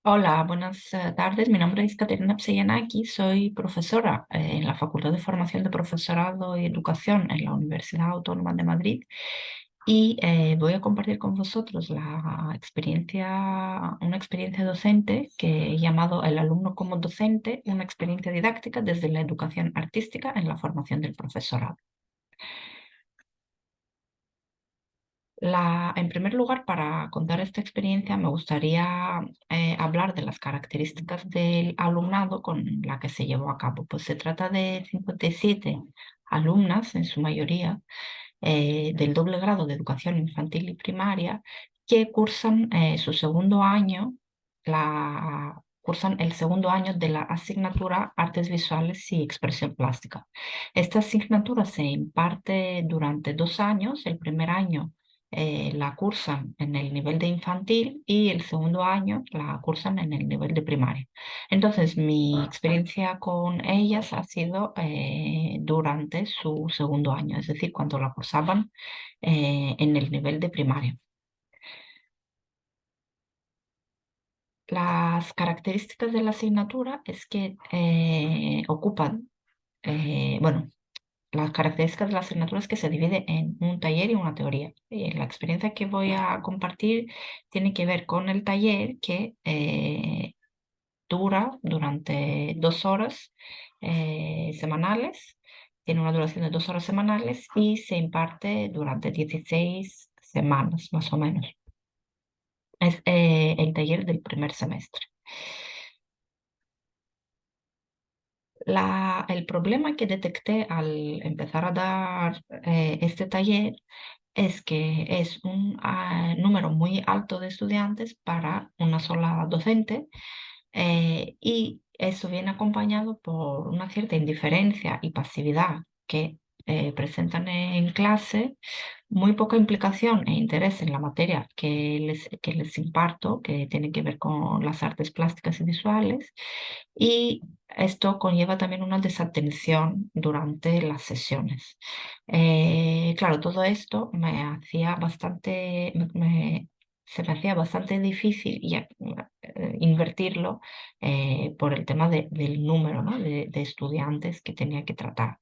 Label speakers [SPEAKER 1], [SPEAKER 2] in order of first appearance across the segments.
[SPEAKER 1] Hola, buenas tardes. Mi nombre es Caterina Pseyanaki. Soy profesora en la Facultad de Formación de Profesorado y Educación en la Universidad Autónoma de Madrid y voy a compartir con vosotros una experiencia docente que he llamado El alumno como docente, una experiencia didáctica desde la educación artística en la formación del profesorado. En primer lugar, para contar esta experiencia, me gustaría hablar de las características del alumnado con la que se llevó a cabo. Pues se trata de 57 alumnas, en su mayoría, del doble grado de educación infantil y primaria, que cursan el segundo año de la asignatura Artes Visuales y Expresión Plástica. Esta asignatura se imparte durante 2 años. El primer año la cursan en el nivel de infantil y el segundo año la cursan en el nivel de primaria. Entonces, mi experiencia con ellas ha sido durante su segundo año, es decir, cuando la cursaban en el nivel de primaria. Las características de la asignatura es que bueno, las características de la asignatura es que se divide en un taller y una teoría. Y la experiencia que voy a compartir tiene que ver con el taller que dura durante 2 horas semanales, tiene una duración de 2 horas semanales y se imparte durante 16 semanas, más o menos. Es el taller del primer semestre. El problema que detecté al empezar a dar este taller es que es un número muy alto de estudiantes para una sola docente, y eso viene acompañado por una cierta indiferencia y pasividad que presentan en clase, muy poca implicación e interés en la materia que les imparto, que tiene que ver con las artes plásticas y visuales, y esto conlleva también una desatención durante las sesiones. Claro, todo esto se me hacía bastante difícil invertirlo por el tema del número, ¿no?, de estudiantes que tenía que tratar.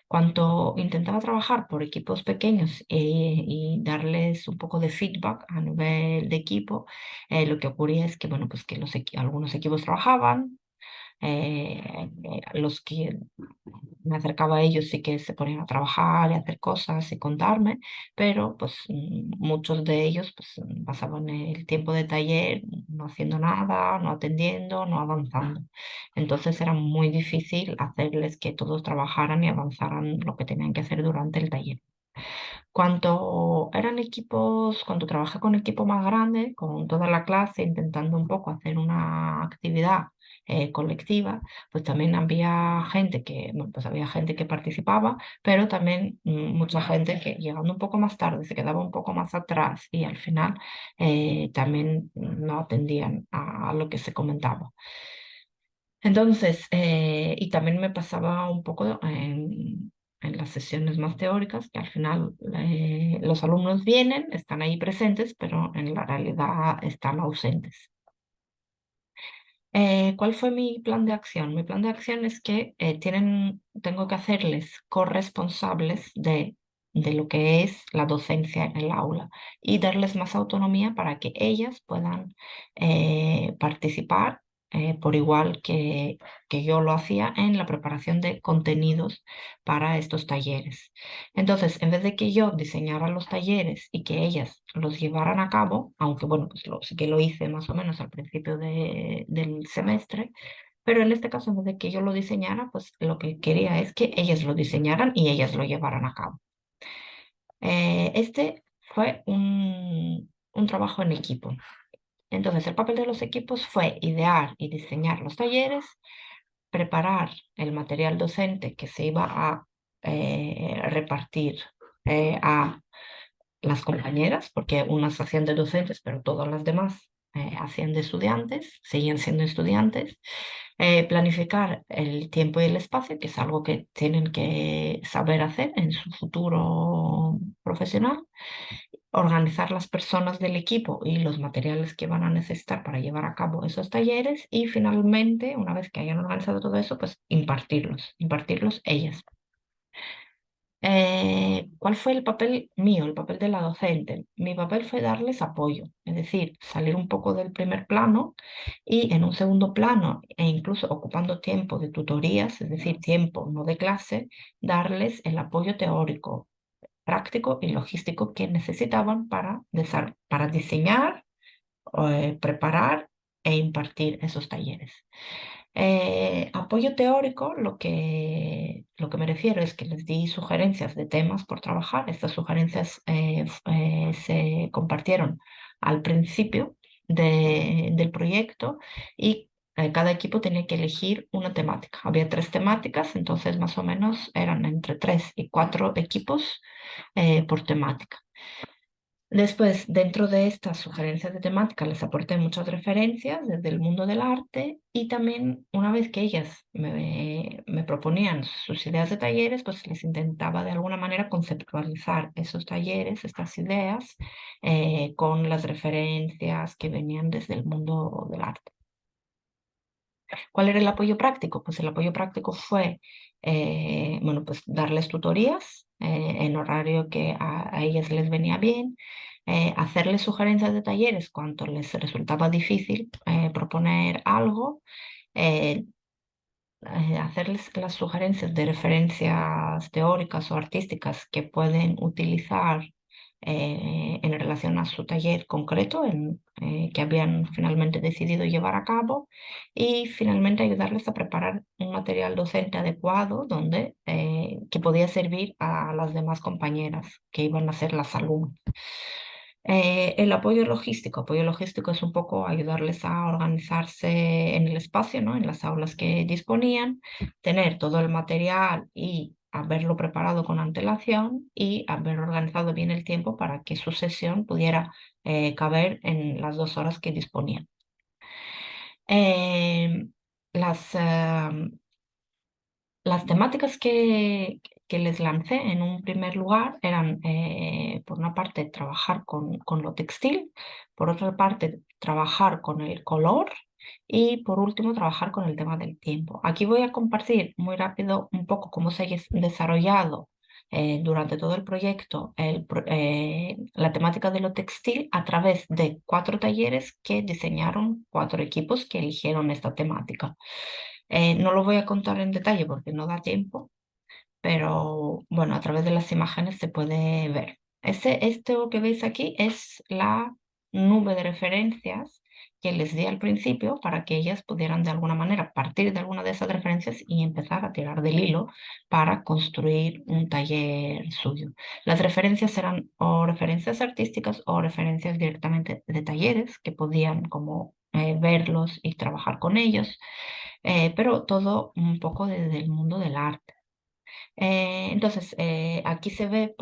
[SPEAKER 1] Cuando intentaba trabajar por equipos pequeños y darles un poco de feedback a nivel de equipo, lo que ocurría es que, bueno, pues que algunos equipos trabajaban, los que me acercaba a ellos sí que se ponían a trabajar y a hacer cosas y contarme, pero pues muchos de ellos pues pasaban el tiempo de taller no haciendo nada, no atendiendo, no avanzando. Entonces era muy difícil hacerles que todos trabajaran y avanzaran lo que tenían que hacer durante el taller. Cuando trabajé con equipo más grande, con toda la clase, intentando un poco hacer una actividad colectiva, pues también había gente que participaba, pero también mucha gente que llegando un poco más tarde se quedaba un poco más atrás y al final también no atendían a lo que se comentaba. Entonces, y también me pasaba un poco en las sesiones más teóricas, que al final los alumnos vienen, están ahí presentes, pero en la realidad están ausentes. ¿Cuál fue mi plan de acción? Mi plan de acción es que tengo que hacerles corresponsables de lo que es la docencia en el aula y darles más autonomía para que ellas puedan participar por igual que yo lo hacía en la preparación de contenidos para estos talleres. Entonces, en vez de que yo diseñara los talleres y que ellas los llevaran a cabo, aunque bueno, pues sí que lo hice más o menos al principio del semestre, pero en este caso, en vez de que yo lo diseñara, pues lo que quería es que ellas lo diseñaran y ellas lo llevaran a cabo. Este fue un trabajo en equipo. Entonces, el papel de los equipos fue idear y diseñar los talleres, preparar el material docente que se iba a repartir a las compañeras, porque unas hacían de docentes, pero todas las demás hacían de estudiantes, seguían siendo estudiantes, planificar el tiempo y el espacio, que es algo que tienen que saber hacer en su futuro profesional, organizar las personas del equipo y los materiales que van a necesitar para llevar a cabo esos talleres y finalmente, una vez que hayan organizado todo eso, pues impartirlos ellas. ¿Cuál fue el papel mío, el papel de la docente? Mi papel fue darles apoyo, es decir, salir un poco del primer plano y en un segundo plano, e incluso ocupando tiempo de tutorías, es decir, tiempo no de clase, darles el apoyo teórico, práctico y logístico que necesitaban para diseñar, preparar e impartir esos talleres. Apoyo teórico, lo que me refiero es que les di sugerencias de temas por trabajar. Estas sugerencias se compartieron al principio del proyecto y cada equipo tenía que elegir una temática. Había 3 temáticas, entonces más o menos eran entre 3 y 4 equipos por temática. Después, dentro de estas sugerencias de temática, les aporté muchas referencias desde el mundo del arte y también una vez que ellas me proponían sus ideas de talleres, pues les intentaba de alguna manera conceptualizar esos talleres, estas ideas, con las referencias que venían desde el mundo del arte. ¿Cuál era el apoyo práctico? Pues el apoyo práctico fue, bueno, pues darles tutorías en horario que a ellas les venía bien, hacerles sugerencias de talleres cuando les resultaba difícil proponer algo, eh, hacerles las sugerencias de referencias teóricas o artísticas que pueden utilizar en relación a su taller concreto que habían finalmente decidido llevar a cabo y finalmente ayudarles a preparar un material docente adecuado que podía servir a las demás compañeras que iban a ser las alumnas. El apoyo logístico es un poco ayudarles a organizarse en el espacio, ¿no? En las aulas que disponían, tener todo el material y haberlo preparado con antelación y haber organizado bien el tiempo para que su sesión pudiera caber en las 2 horas que disponían. Em, las, las temáticas que les lancé en un primer lugar eran, por una parte, trabajar con lo textil, por otra parte, trabajar con el color y, por último, trabajar con el tema del tiempo. Aquí voy a compartir muy rápido un poco cómo se ha desarrollado durante todo el proyecto la temática de lo textil a través de 4 talleres que diseñaron 4 equipos que eligieron esta temática. No lo voy a contar en detalle porque no da tiempo, pero bueno, a través de las imágenes se puede ver. Esto que veis aquí es la nube de referencias que les di al principio para que ellas pudieran de alguna manera partir de alguna de esas referencias y empezar a tirar del hilo para construir un taller suyo. Las referencias eran o referencias artísticas o referencias directamente de talleres que podían como verlos y trabajar con ellos, pero todo un poco desde el mundo del arte. Entonces, aquí se ve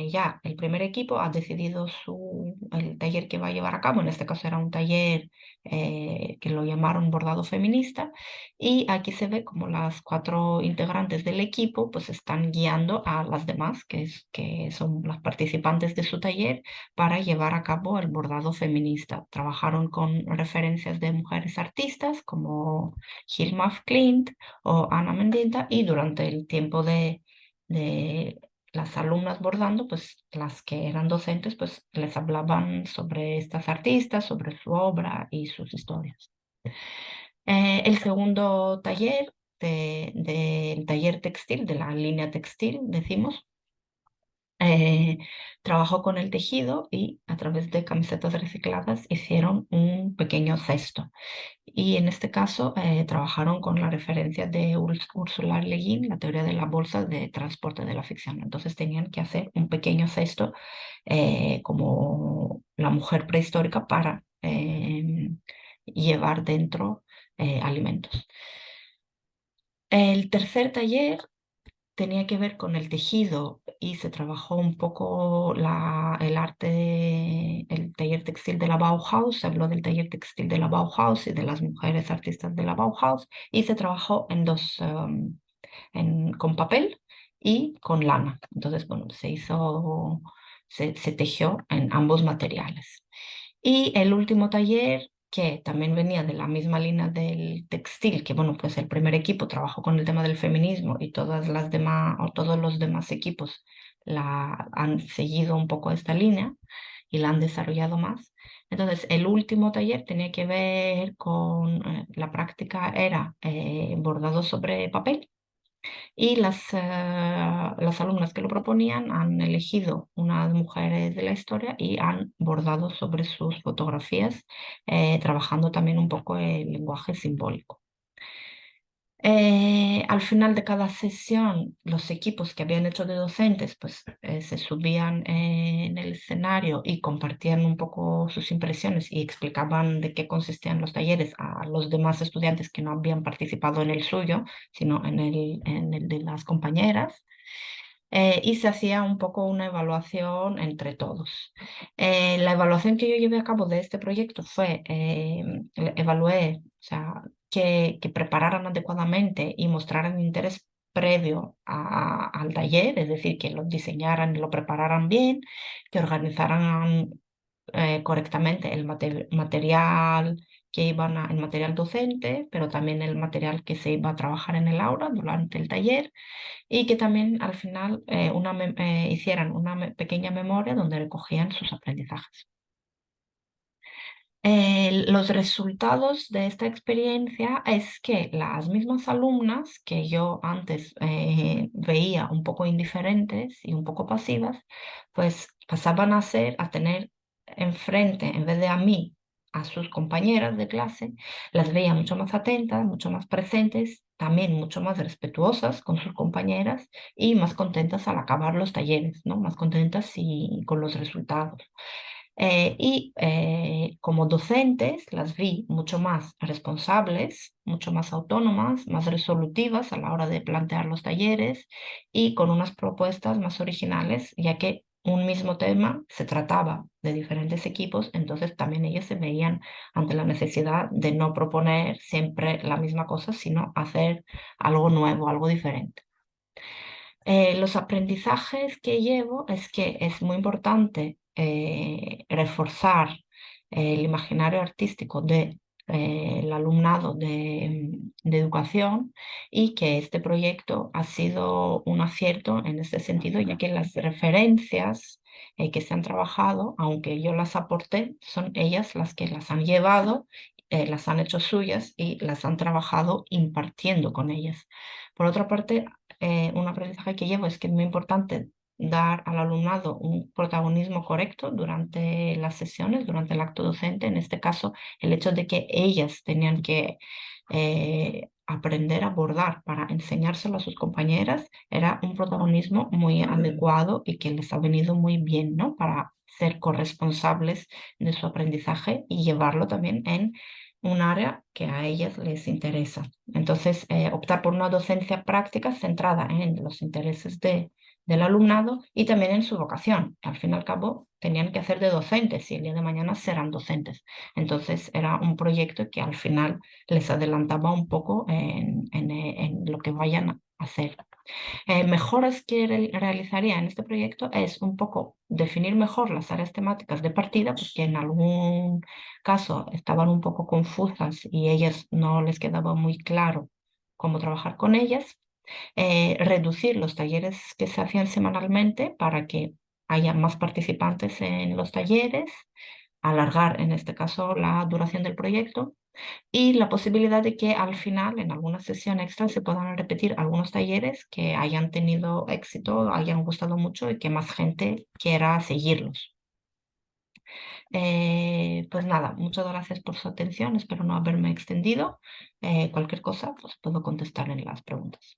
[SPEAKER 1] ya el primer equipo ha decidido el taller que va a llevar a cabo. En este caso era un taller que lo llamaron bordado feminista. Y aquí se ve como las 4 integrantes del equipo pues están guiando a las demás, que son las participantes de su taller, para llevar a cabo el bordado feminista. Trabajaron con referencias de mujeres artistas como Hilma af Klint o Ana Mendita y durante el tiempo de las alumnas bordando, pues las que eran docentes, pues les hablaban sobre estas artistas, sobre su obra y sus historias. El segundo taller del taller textil, de la línea textil, decimos, eh, trabajó con el tejido y a través de camisetas recicladas hicieron un pequeño cesto. Y en este caso trabajaron con la referencia de Ursula Le Guin, la teoría de la bolsa de transporte de la ficción. Entonces tenían que hacer un pequeño cesto como la mujer prehistórica para llevar dentro alimentos. El tercer taller tenía que ver con el tejido y se trabajó un poco el arte, el taller textil de la Bauhaus, se habló del taller textil de la Bauhaus y de las mujeres artistas de la Bauhaus y se trabajó en con papel y con lana. Entonces, bueno, se tejió en ambos materiales. Y el último taller, que también venía de la misma línea del textil, que bueno, pues el primer equipo trabajó con el tema del feminismo y todas las demás, o todos los demás equipos han seguido un poco esta línea y la han desarrollado más. Entonces, el último taller tenía que ver con, la práctica era bordado sobre papel y las alumnas que lo proponían han elegido unas mujeres de la historia y han bordado sobre sus fotografías, trabajando también un poco el lenguaje simbólico. Al final de cada sesión, los equipos que habían hecho de docentes, pues se subían en el escenario y compartían un poco sus impresiones y explicaban de qué consistían los talleres a los demás estudiantes que no habían participado en el suyo, sino en el de las compañeras. Y se hacía un poco una evaluación entre todos. La evaluación que yo llevé a cabo de este proyecto fue, evalué, o sea, que prepararan adecuadamente y mostraran interés previo al taller, es decir, que lo diseñaran y lo prepararan bien, que organizaran correctamente material el material docente, pero también el material que se iba a trabajar en el aula durante el taller y que también al final hicieran una pequeña memoria donde recogían sus aprendizajes. Los resultados de esta experiencia es que las mismas alumnas que yo antes veía un poco indiferentes y un poco pasivas, pues pasaban a tener enfrente, en vez de a mí, a sus compañeras de clase, las veía mucho más atentas, mucho más presentes, también mucho más respetuosas con sus compañeras y más contentas al acabar los talleres, ¿no? Más contentas y con los resultados. Como docentes las vi mucho más responsables, mucho más autónomas, más resolutivas a la hora de plantear los talleres y con unas propuestas más originales, ya que un mismo tema se trataba de diferentes equipos, entonces también ellas se veían ante la necesidad de no proponer siempre la misma cosa, sino hacer algo nuevo, algo diferente. Los aprendizajes que llevo es que es muy importante reforzar el imaginario artístico del alumnado de educación y que este proyecto ha sido un acierto en este sentido, ya que las referencias que se han trabajado, aunque yo las aporté, son ellas las que las han llevado, las han hecho suyas y las han trabajado impartiendo con ellas. Por otra parte, un aprendizaje que llevo es que es muy importante dar al alumnado un protagonismo correcto durante las sesiones, durante el acto docente. En este caso, el hecho de que ellas tenían que aprender a bordar para enseñárselo a sus compañeras era un protagonismo muy adecuado y que les ha venido muy bien, ¿no? Para ser corresponsables de su aprendizaje y llevarlo también en un área que a ellas les interesa. Entonces, optar por una docencia práctica centrada en los intereses del alumnado y también en su vocación. Al fin y al cabo, tenían que hacer de docentes y el día de mañana serán docentes. Entonces, era un proyecto que al final les adelantaba un poco en lo que vayan a hacer. Mejoras que realizaría en este proyecto es un poco definir mejor las áreas temáticas de partida, porque en algún caso estaban un poco confusas y ellas no les quedaba muy claro cómo trabajar con ellas. Reducir los talleres que se hacían semanalmente para que haya más participantes en los talleres, alargar en este caso la duración del proyecto y la posibilidad de que al final, en alguna sesión extra, se puedan repetir algunos talleres que hayan tenido éxito, hayan gustado mucho y que más gente quiera seguirlos. Pues nada, muchas gracias por su atención, espero no haberme extendido. Cualquier cosa, pues puedo contestar en las preguntas.